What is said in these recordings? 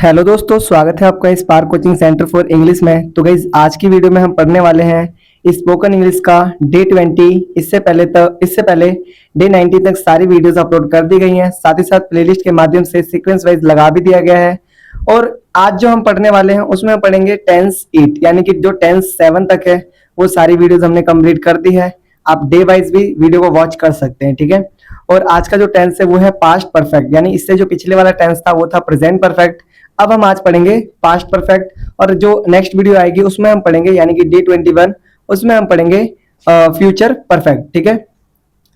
Hello दोस्तों, स्वागत है आपका spark coaching centre for English में। तो गाइज आज की वीडियो में हम पढ़ने वाले हैं स्पोकन इंग्लिश का डे 20। इससे पहले डे 90 तक सारी वीडियोस अपलोड कर दी गई हैं। साथ ही साथ प्लेलिस्ट के माध्यम से सीक्वेंस वाइज लगा भी दिया गया है। और आज जो हम पढ़ने वाले हैं उसमें हम पढ़ेंगे टेंस 8, यानी कि जो टेंस 7 तक है वो सारी वीडियोज हमने कंप्लीट कर दी है। आप डे वाइज भी वीडियो को वॉच कर सकते हैं, ठीक है। और आज का जो टेंस है वो है पास्ट परफेक्ट, यानी इससे जो पिछले वाला टेंस था वो था प्रेजेंट परफेक्ट। अब हम आज पढ़ेंगे पास्ट परफेक्ट, और जो नेक्स्ट वीडियो आएगी उसमें हम पढ़ेंगे, यानी कि डे 21, उसमें हम पढ़ेंगे फ्यूचर परफेक्ट, ठीक है।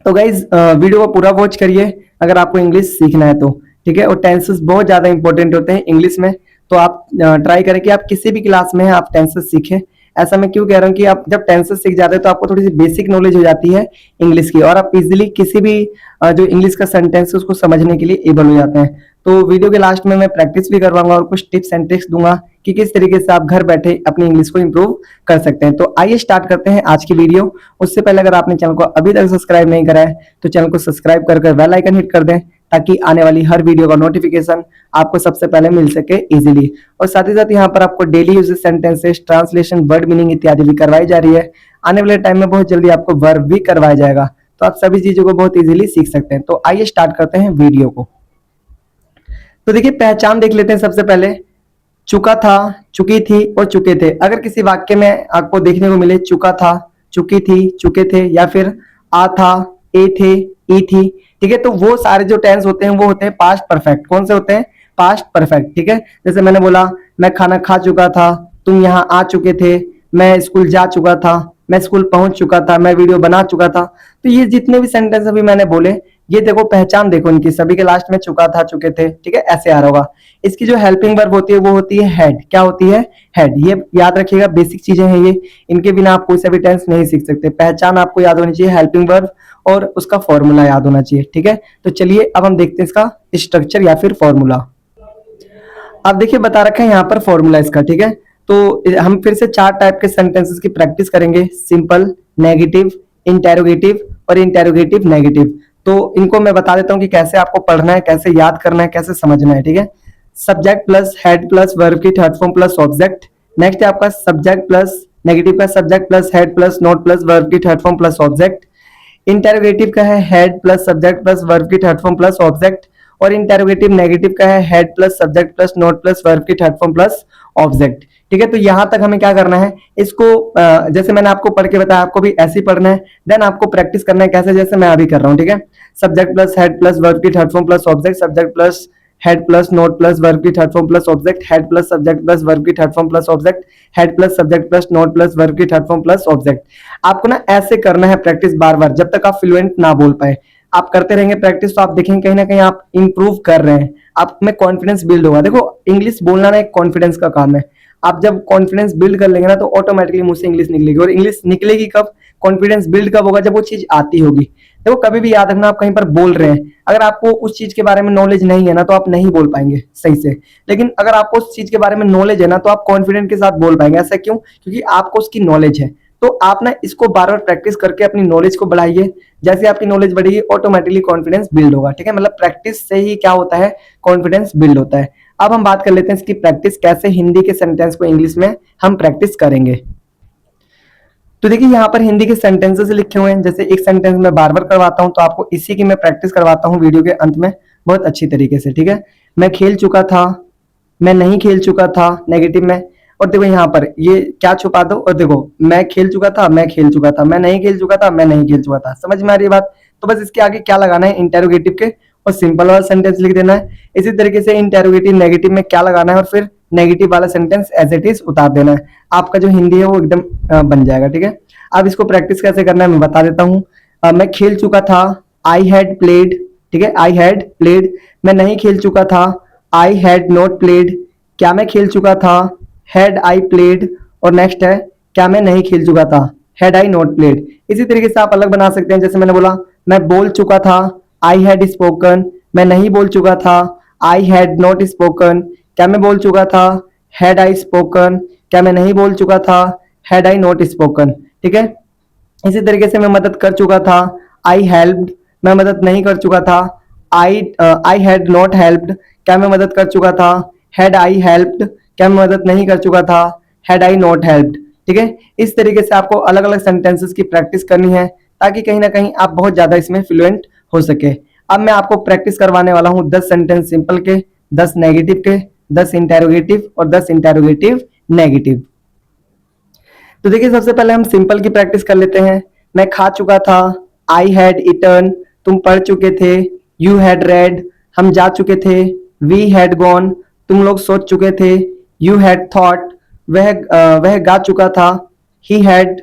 तो गाइज वीडियो को पूरा वॉच करिए अगर आपको इंग्लिश सीखना है तो, ठीक है। और टेंसेस बहुत ज्यादा इंपॉर्टेंट होते हैं इंग्लिश में, तो आप ट्राई करें कि आप किसी भी क्लास में हैं आप टेंसेस सीखें। ऐसा मैं क्यों कह रहा हूँ कि आप जब टेंसेस सीख जाते हैं तो आपको थोड़ी सी बेसिक नॉलेज हो जाती है इंग्लिश की, और आप इजीली किसी भी जो इंग्लिश का सेंटेंस है उसको समझने के लिए एबल हो जाते हैं। तो वीडियो के लास्ट में मैं प्रैक्टिस भी करवाऊंगा और कुछ टिप्स एंड ट्रिक्स दूंगा कि किस तरीके से आप घर बैठे अपनी इंग्लिश को इंप्रूव कर सकते हैं। तो आइए स्टार्ट करते हैं आज की वीडियो। उससे पहले अगर आपने चैनल को अभी तक सब्सक्राइब नहीं करा है तो चैनल को सब्सक्राइब कर बेल आइकन हिट कर दें, ताकि आने वाली हर वीडियो का नोटिफिकेशन आपको सबसे पहले मिल सके इजीली। और साथ ही साथ यहाँ पर आपको daily uses sentences, translation, word meaning इत्यादि भी करवाई जा रही है। आने वाले टाइम में बहुत जल्दी आपको वर्ब भी करवाया जाएगा, तो आप सभी चीजों को बहुत इजीली सीख सकते हैं। तो आइए स्टार्ट करते हैं वीडियो को। तो देखिए, पहचान देख लेते हैं सबसे पहले। चुका था, चुकी थी और चुके थे। अगर किसी वाक्य में आपको देखने को मिले चुका था, चुकी थी, चुके थे, या फिर आ था, ए थे, ई थी, ठीक है, तो वो सारे जो टेंस होते हैं वो होते हैं पास्ट परफेक्ट। कौन से होते हैं? पास्ट परफेक्ट, ठीक है। जैसे मैंने बोला मैं खाना खा चुका था, तुम यहाँ आ चुके थे, मैं स्कूल जा चुका था, मैं स्कूल पहुंच चुका था, मैं वीडियो बना चुका था। तो ये जितने भी सेंटेंस अभी मैंने बोले, ये देखो पहचान देखो इनकी, सभी के लास्ट में चुका था, चुके थे, ठीक है, ऐसे आ रहा होगा। इसकी जो हेल्पिंग वर्ब होती है वो होती है हेड। क्या होती है? हेड। ये याद रखिएगा, बेसिक चीजें हैं ये, इनके बिना आप कोई सा भी टेंस नहीं सीख सकते। पहचान आपको याद होनी चाहिए, हेल्पिंग वर्ब और उसका फॉर्मूला याद होना चाहिए, ठीक है। तो चलिए अब हम देखते हैं इसका स्ट्रक्चर या फिर फॉर्मूला। अब देखिए बता रखा है यहाँ पर फॉर्मूला इसका, ठीक है। तो हम फिर से 4 टाइप के सेंटेंसेस की प्रैक्टिस करेंगे: सिंपल, नेगेटिव, इंटेरोगेटिव और इंटेरोगेटिव नेगेटिव। तो इनको मैं बता देता हूँ कि कैसे आपको पढ़ना है, कैसे याद करना है, कैसे समझना है, ठीक है। Subject plus had plus verb की third form plus object. Next है आपका सब्जेक्ट प्लस नेगेटिव का subject plus had plus not plus verb की third form plus object. Interrogative का है had plus subject plus verb की थर्ड फॉर्म प्लस ऑब्जेक्ट। और interrogative negative का है had plus subject plus not plus verb की third form plus object, ठीक है। तो यहां तक हमें क्या करना है, इसको जैसे मैंने आपको पढ़ के बताया, आपको भी ऐसे ही पढ़ना है। देन आपको प्रैक्टिस करना है कैसे, जैसे मैं अभी कर रहा हूँ, ठीक है। Subject plus had plus verb की third form plus object, subject plus had plus not plus verb की third form plus object, had plus subject plus verb की third form plus object, had plus subject plus not plus verb की third form plus object. आपको ना ऐसे करना है practice बार बार, जब तक आप फ्लुएंट ना बोल पाए। आप करते रहेंगे प्रैक्टिस तो आप देखेंगे कहीं ना कहीं आप इंप्रूव कर रहे हैं, आप में कॉन्फिडेंस बिल्ड होगा। देखो इंग्लिश बोलना ना एक कॉन्फिडेंस का काम है। आप जब कॉन्फिडेंस बिल्ड कर लेंगे ना तो ऑटोमेटिकली मुंह से इंग्लिश निकलेगी। और इंग्लिश निकलेगी कब, कॉन्फिडेंस बिल्ड कब होगा, जब वो चीज आती होगी। देखो कभी भी याद रखना, आप कहीं पर बोल रहे हैं, अगर आपको उस चीज के बारे में नॉलेज नहीं है ना तो आप नहीं बोल पाएंगे सही से। लेकिन अगर आपको उस चीज के बारे में नॉलेज है ना तो आप कॉन्फिडेंट के साथ बोल पाएंगे। ऐसा क्यों? क्योंकि आपको उसकी नॉलेज है। तो आप ना इसको बार बार प्रैक्टिस करके अपनी नॉलेज को बढ़ाइए। जैसे आपकी नॉलेज बढ़ेगी ऑटोमेटिकली कॉन्फिडेंस बिल्ड होगा, ठीक है। मतलब प्रैक्टिस से ही क्या होता है, कॉन्फिडेंस बिल्ड होता है। अब हम बात कर लेते हैं इसकी प्रैक्टिस, कैसे हिंदी के सेंटेंस को इंग्लिश में हम प्रैक्टिस करेंगे। तो देखिए यहाँ पर हिंदी के सेंटेंसेस लिखे हुए हैं। जैसे एक सेंटेंस में बार बार करवाता हूं तो आपको इसी की मैं प्रैक्टिस करवाता हूं वीडियो के अंत में बहुत अच्छी तरीके से, ठीक है। मैं खेल चुका था, मैं नहीं खेल चुका था, नेगेटिव में। और देखो यहाँ पर ये क्या छुपा दो, और देखो मैं खेल चुका था, मैं खेल चुका था, मैं नहीं खेल चुका था, मैं नहीं खेल चुका था। समझ में आ रही है बात? तो बस इसके आगे क्या लगाना है, इंटेरोगेटिव के और सिंपल वाला सेंटेंस लिख देना है। इसी तरीके से इंटेरोगेटिव नेगेटिव में क्या लगाना है और फिर नेगेटिव वाला सेंटेंस एज इट इज उतार देना है। आपका जो हिंदी है वो एकदम बन जाएगा, ठीक है। अब इसको प्रैक्टिस कैसे करना है मैं बता देता हूँ। मैं खेल चुका था, आई हैड प्लेड, ठीक है, आई हैड प्लेड। मैं नहीं खेल चुका था, आई हैड नॉट प्लेड। क्या मैं खेल चुका था, हैड आई प्लेड। और नेक्स्ट है क्या मैं नहीं खेल चुका था, हैड आई नॉट प्लेड। इसी तरीके से आप अलग बना सकते हैं। जैसे मैंने बोला मैं बोल चुका था, आई हैड स्पोकन। मैं नहीं बोल चुका था, आई हैड नॉट स्पोकन। क्या मैं बोल चुका था, हैड आई स्पोकन। क्या मैं नहीं बोल चुका था, हैड आई नॉट स्पोकन, ठीक है। इसी तरीके से मैं मदद कर चुका था, आई हेल्प्ड। मैं मदद नहीं कर चुका था, आई हैड नॉट हेल्प्ड। क्या मैं मदद कर चुका था, हैड आई हेल्प्ड, क्या मैं मदद नहीं कर चुका था, हैड आई नॉट हेल्प्ड। ठीक है, इस तरीके से आपको अलग अलग सेंटेंसेस की प्रैक्टिस करनी है ताकि कहीं ना कहीं आप बहुत ज्यादा इसमें फ्लुएंट हो सके। अब मैं आपको प्रैक्टिस करवाने वाला हूं 10 सेंटेंस सिंपल के, 10 नेगेटिव के, 10 इंटेरोगेटिव और 10 इंटेरोगेटिव नेगेटिव। तो देखिए सबसे पहले हम सिंपल की प्रैक्टिस कर लेते हैं। मैं खा चुका था, आई हैड ईटन, तुम पढ़ चुके थे, यू हैड रेड, हम जा चुके थे, वी हैड गॉन, तुम लोग सोच चुके थे, यू हैड थॉट, वह गा चुका था, ही हैड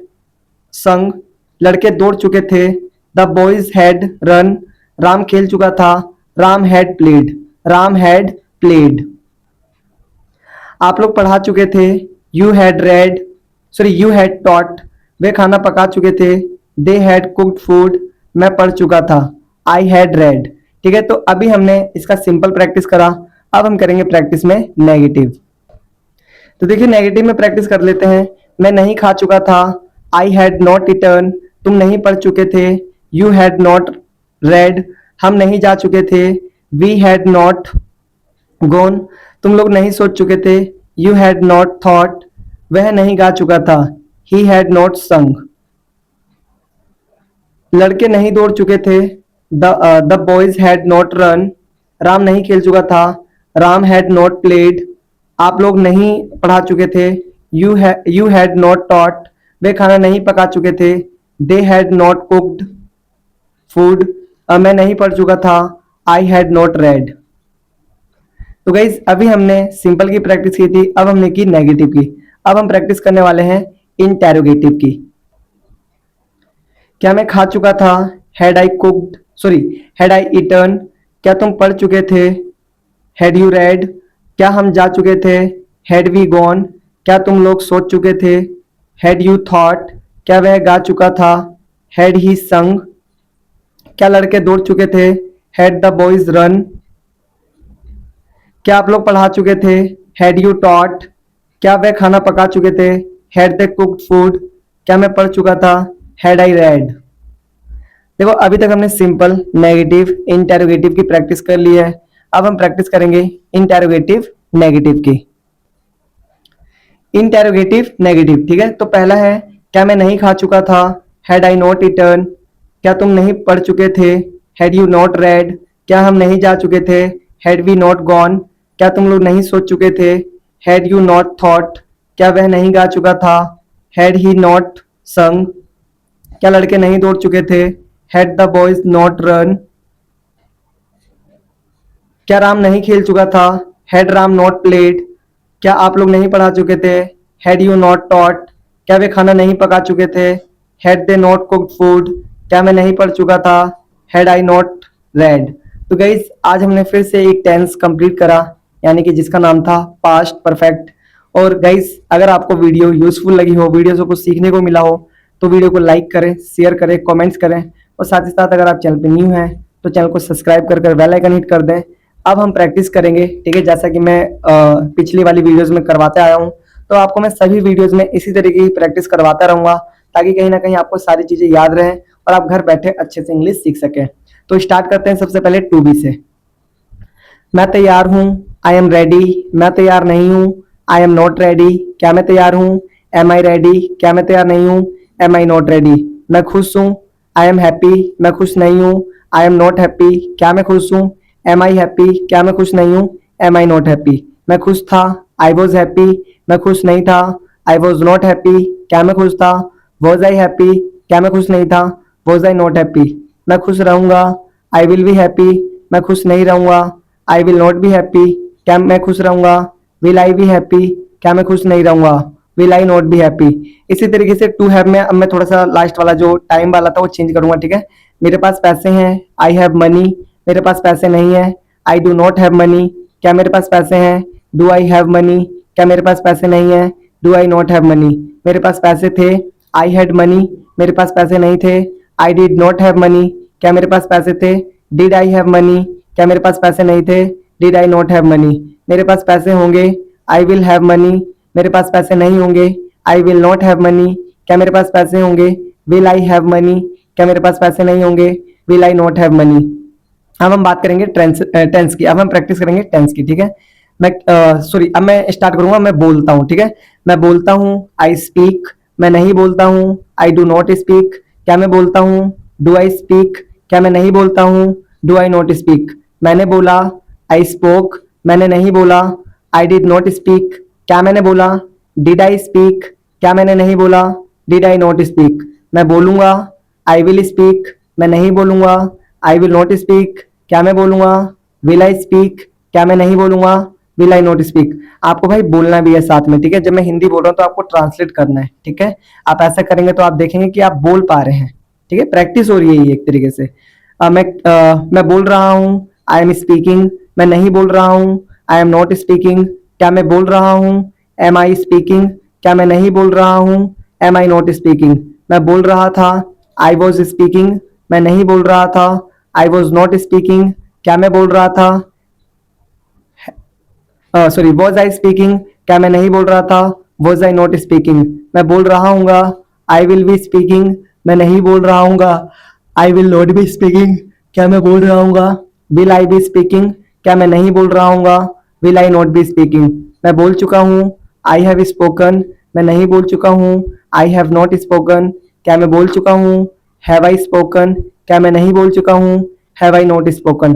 संग, लड़के दौड़ चुके थे, the boys had run, Ram खेल चुका था, Ram had played, Ram had played. आप लोग पढ़ा चुके थे, you had read, sorry you had taught, वे खाना पका चुके थे, दे हैड कुक्ड फूड, मैं पढ़ चुका था, आई हैड रेड। ठीक है, तो अभी हमने इसका सिंपल प्रैक्टिस करा, अब हम करेंगे प्रैक्टिस में नेगेटिव। तो देखिए नेगेटिव में प्रैक्टिस कर लेते हैं। मैं नहीं खा चुका था, आई हैड नॉट ईटन, तुम नहीं पढ़ चुके थे, यू हैड नॉट रेड, हम नहीं जा चुके थे, वी हैड नॉट गॉन, तुम लोग नहीं सोच चुके थे, यू हैड नॉट थॉट, वह नहीं गा चुका था, ही हैड नॉट संग, लड़के नहीं दौड़ चुके थे, the boys had not run, Ram नहीं खेल चुका था, राम हैड नॉट प्लेड, आप लोग नहीं पढ़ा चुके थे, यू हैड नॉट टॉट, वे खाना नहीं पका चुके थे, they had not cooked food, मैं नहीं पढ़ चुका था, आई हैड नॉट रेड। तो गाइज अभी हमने सिंपल की प्रैक्टिस की थी, अब हमने की नेगेटिव की। अब हम प्रैक्टिस करने वाले हैं इंटेरोगेटिव की। क्या मैं खा चुका था, had I cooked, sorry had I eaten, क्या तुम पढ़ चुके थे, हैड यू रेड, क्या हम जा चुके थे, हैड वी गॉन, क्या तुम लोग सोच चुके थे, हैड यू थॉट, क्या वह गा चुका था, हैड ही संग, क्या लड़के दौड़ चुके थे, हैड द बॉयज रन, क्या आप लोग पढ़ा चुके थे, हैड यू टॉट, क्या वह खाना पका चुके थे, हैड दे कुक्ड फूड, क्या मैं पढ़ चुका था, हैड आई रेड। देखो अभी तक हमने सिंपल, नेगेटिव, इंटेरोगेटिव की प्रैक्टिस कर ली है। अब हम प्रैक्टिस करेंगे इंटेरोगेटिव नेगेटिव की। इंटेरोगेटिव नेगेटिव, ठीक है। तो पहला है, क्या मैं नहीं खा चुका था, हैड आई नॉट ईटन, क्या तुम नहीं पढ़ चुके थे, हैड यू नॉट रेड, क्या हम नहीं जा चुके थे, हैड वी नॉट गॉन, क्या तुम लोग नहीं सोच चुके थे, हैड यू नॉट थॉट, क्या वह नहीं गा चुका था, हैड ही नॉट संग, क्या लड़के नहीं दौड़ चुके थे, had the boys not run, क्या राम नहीं खेल चुका था, हैड राम नॉट प्लेड, क्या आप लोग नहीं पढ़ा चुके थे, हैड यू नॉट टॉट, क्या वे खाना नहीं पका चुके थे, had they not cooked food, क्या मैं नहीं पढ़ चुका था, हैड आई नॉट रेड। तो गाइस आज हमने फिर से एक टेंस कंप्लीट करा, यानी कि जिसका नाम था पास्ट परफेक्ट। और गाइस अगर आपको वीडियो यूजफुल लगी हो, वीडियो से कुछ सीखने को मिला हो, तो वीडियो को लाइक करें, शेयर करें, कमेंट्स करें, और साथ ही साथ अगर आप चैनल पर न्यू हैं तो चैनल को सब्सक्राइब कर बेल आइकन हिट कर दें। अब हम प्रैक्टिस करेंगे, ठीक है, जैसा कि मैं पिछली वाली वीडियोस में करवाते आया हूँ, तो आपको मैं सभी वीडियोस में इसी तरीके की प्रैक्टिस करवाता रहूंगा ताकि कहीं ना कहीं आपको सारी चीजें याद रहें और आप घर बैठे अच्छे से इंग्लिश सीख सकें। तो स्टार्ट करते हैं सबसे पहले टू बी से। मैं तैयार हूँ, आई एम रेडी, मैं तैयार नहीं हूँ, आई एम नॉट रेडी, क्या मैं तैयार हूँ, एम आई रेडी, क्या मैं तैयार नहीं हूँ, एम आई नॉट रेडी। मैं खुश हूँ, आई एम हैप्पी, मैं खुश नहीं हूँ, आई एम नॉट हैप्पी, क्या मैं खुश हूँ, एम आई हैप्पी, क्या मैं खुश नहीं हूँ, एम आई नॉट हैप्पी। मैं खुश था, आई वॉज हैप्पी, मैं खुश नहीं था, आई वॉज नॉट हैप्पी, क्या मैं खुश था, वॉज आई हैप्पी, क्या मैं खुश नहीं था, वॉज आई नॉट हैप्पी। मैं खुश रहूंगा, आई विल बी हैप्पी, मैं खुश नहीं रहूंगा, आई विल नॉट बी हैप्पी, क्या मैं खुश रहूंगा, विल आई बी हैप्पी, क्या मैं खुश नहीं रहूंगा, will I not be happy. इसी तरीके से टू हैव में अब मैं थोड़ा सा लास्ट वाला जो टाइम वाला था वो चेंज करूंगा, ठीक है। मेरे पास पैसे हैं, आई हैव मनी, मेरे पास पैसे नहीं है, I do not have money, क्या मेरे पास पैसे हैं, डू आई हैव मनी, क्या मेरे पास पैसे नहीं है, do I not have money. मेरे पास पैसे थे, आई हैड मनी, मेरे पास पैसे नहीं थे, I did not have money, क्या मेरे पास पैसे थे, डिड आई हैव मनी, क्या मेरे पास पैसे नहीं थे, did I not have money. मेरे पास पैसे होंगे, आई विल हैव मनी, मेरे पास पैसे नहीं होंगे, आई विल नॉट हैव मनी, क्या मेरे पास पैसे होंगे, विल आई हैव मनी, क्या मेरे पास पैसे नहीं होंगे, will I not have money. अब हम बात करेंगे टेंस की, अब हम प्रैक्टिस करेंगे टेंस की, ठीक है। मैं सॉरी, अब मैं स्टार्ट करूंगा। मैं बोलता हूँ, ठीक है। मैं बोलता हूँ, आई स्पीक। मैं नहीं बोलता हूँ, आई डू नॉट स्पीक। क्या मैं बोलता हूँ? Do I speak. क्या मैं नहीं बोलता हूँ? Do I not speak. मैंने बोला, आई स्पोक। मैंने नहीं बोला, आई डिड नॉट स्पीक। क्या मैंने बोला? Did I speak. क्या मैंने नहीं बोला? Did I not speak. मैं बोलूंगा, आई विल स्पीक। मैं नहीं बोलूंगा, आई विल नॉट स्पीक। क्या मैं बोलूंगा? Will I speak. क्या मैं नहीं बोलूंगा? Will I not speak. आपको भाई बोलना भी है साथ में, ठीक है। जब मैं हिंदी बोल रहा हूँ तो आपको ट्रांसलेट करना है, ठीक है। आप ऐसा करेंगे तो आप देखेंगे कि आप बोल पा रहे हैं, ठीक है। प्रैक्टिस हो रही है ये एक तरीके से। मैं बोल रहा हूँ, आई एम स्पीकिंग। मैं नहीं बोल रहा हूँ, आई एम नॉट स्पीकिंग। क्या मैं बोल रहा हूँ? Am I speaking. क्या मैं नहीं बोल रहा हूँ? Am I not speaking. मैं बोल रहा था, आई वॉज स्पीकिंग। मैं नहीं बोल रहा था, आई वॉज नॉट स्पीकिंग। क्या मैं बोल रहा था? Sorry, was I speaking. क्या मैं नहीं बोल रहा था? Was I not speaking. मैं बोल रहा हूँगा, आई विल बी स्पीकिंग। मैं नहीं बोल रहा हूँगा, I will not be speaking. क्या मैं बोल रहा हूँगा? Will I be speaking. क्या मैं नहीं बोल रहा हूँगा? Will I not be speaking. मैं बोल चुका हूँ, आई हैव स्पोकन। मैं नहीं बोल चुका हूँ, आई हैव नॉट स्पोकन। क्या मैं बोल चुका हूँ? Have I spoken. क्या मैं नहीं बोल चुका हूँ? Have I not spoken.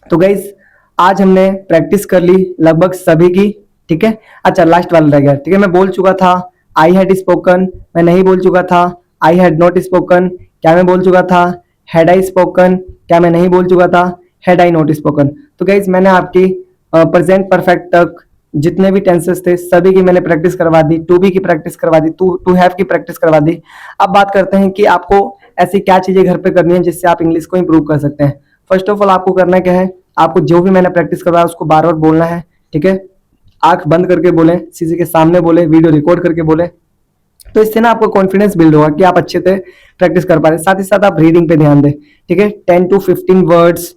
तो गाइज आज हमने प्रैक्टिस कर ली लगभग सभी की, ठीक है। अच्छा, लास्ट वाला रह गया, ठीक है। मैं बोल चुका था, आई हैड स्पोकन। मैं नहीं बोल चुका था, आई हैड नॉट स्पोकन। क्या मैं बोल चुका था? Had I spoken. क्या मैं नहीं बोल चुका था? Had I not spoken. तो गाइज मैंने आपकी प्रेजेंट परफेक्ट तक जितने भी टेंसेस थे सभी की मैंने प्रैक्टिस करवा दी। टू बी की प्रैक्टिस करवा दी, टू हैव की प्रैक्टिस करवा दी। अब बात करते हैं कि आपको ऐसी क्या चीजें घर पे करनी है जिससे आप इंग्लिश को इंप्रूव कर सकते हैं। फर्स्ट ऑफ ऑल आपको करना क्या है, आपको जो भी मैंने प्रैक्टिस करवाया उसको बार बार बोलना है, ठीक है। आंख बंद करके बोले, शीशे के सामने बोले, वीडियो रिकॉर्ड करके बोले। तो इससे ना आपको कॉन्फिडेंस बिल्ड होगा कि आप अच्छे से प्रैक्टिस कर पा रहे हैं। साथ ही साथ आप रीडिंग पे ध्यान दें, ठीक है। 10 to 15 वर्ड्स,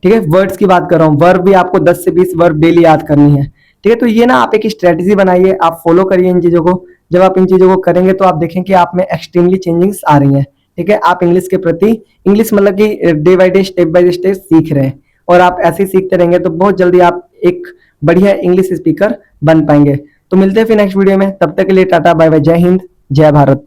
ठीक है। वर्ड्स की बात कर रहा हूँ, वर्ब भी आपको 10 से 20 वर्ब डेली याद करनी है, ठीक है। तो ये ना आप एक स्ट्रेटेजी बनाइए, आप फॉलो करिए इन चीजों को। जब आप इन चीजों को करेंगे तो आप देखें कि आप में एक्सट्रीमली चेंजिंग्स आ रही हैं, ठीक है। आप इंग्लिश के प्रति, इंग्लिश मतलब कि day by day, step by step सीख रहे हैं। और आप ऐसे ही सीखते रहेंगे तो बहुत जल्दी आप एक बढ़िया इंग्लिश स्पीकर बन पाएंगे। तो मिलते हैं फिर नेक्स्ट वीडियो में, तब तक के लिए टाटा बाय बाय, जय हिंद, जय भारत।